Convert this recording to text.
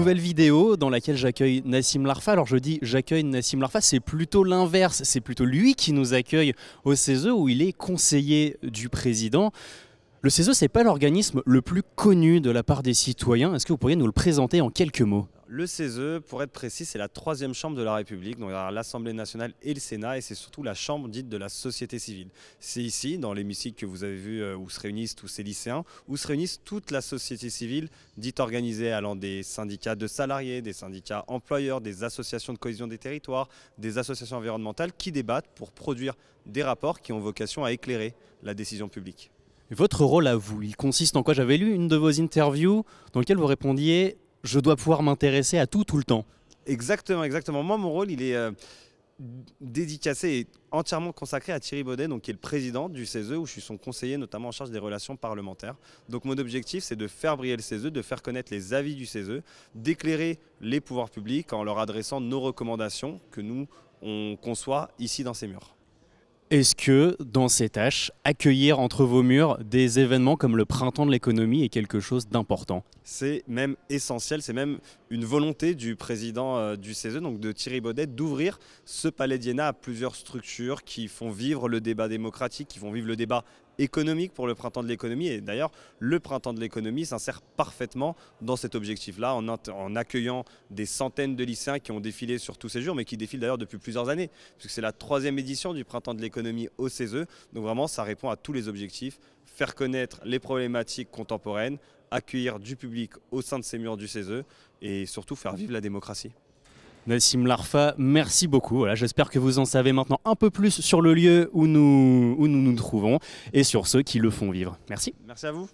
nouvelle vidéo dans laquelle j'accueille Nassim Larfa. Alors je dis j'accueille Nassim Larfa, c'est plutôt l'inverse. C'est plutôt lui qui nous accueille au CESE où il est conseiller du président. Le CESE, c'est pas l'organisme le plus connu de la part des citoyens. Est-ce que vous pourriez nous le présenter en quelques mots ? Le CESE, pour être précis, c'est la troisième chambre de la République, donc il y a l'Assemblée nationale et le Sénat, et c'est surtout la chambre dite de la société civile. C'est ici, dans l'hémicycle que vous avez vu, où se réunissent tous ces lycéens, où se réunissent toute la société civile, dite organisée, allant des syndicats de salariés, des syndicats employeurs, des associations de cohésion des territoires, des associations environnementales, qui débattent pour produire des rapports qui ont vocation à éclairer la décision publique. Votre rôle à vous, il consiste en quoi? J'avais lu une de vos interviews dans laquelle vous répondiez « Je dois pouvoir m'intéresser à tout, tout le temps ». Exactement, exactement. Moi, mon rôle, il est dédicacé et entièrement consacré à Thierry Baudet, donc, qui est le président du CESE, où je suis son conseiller, notamment en charge des relations parlementaires. Donc mon objectif, c'est de faire briller le CESE, de faire connaître les avis du CESE, d'éclairer les pouvoirs publics en leur adressant nos recommandations que nous, on conçoit ici dans ces murs. Est-ce que, dans ces tâches, accueillir entre vos murs des événements comme le Printemps de l'économie est quelque chose d'important? C'est même essentiel, c'est même une volonté du président du CESE, donc de Thierry Baudet, d'ouvrir ce palais d'Iéna à plusieurs structures qui font vivre le débat démocratique, qui font vivre le débat économique pour le Printemps de l'économie. Et d'ailleurs, le Printemps de l'économie s'insère parfaitement dans cet objectif-là, en accueillant des centaines de lycéens qui ont défilé sur tous ces jours, mais qui défilent d'ailleurs depuis plusieurs années, puisque c'est la 3e édition du Printemps de l'économie au CESE. Donc vraiment, ça répond à tous les objectifs, faire connaître les problématiques contemporaines, accueillir du public au sein de ces murs du CESE et surtout faire vivre la démocratie. Nassim Larfa, merci beaucoup. Voilà, j'espère que vous en savez maintenant un peu plus sur le lieu où nous nous trouvons et sur ceux qui le font vivre. Merci. Merci à vous.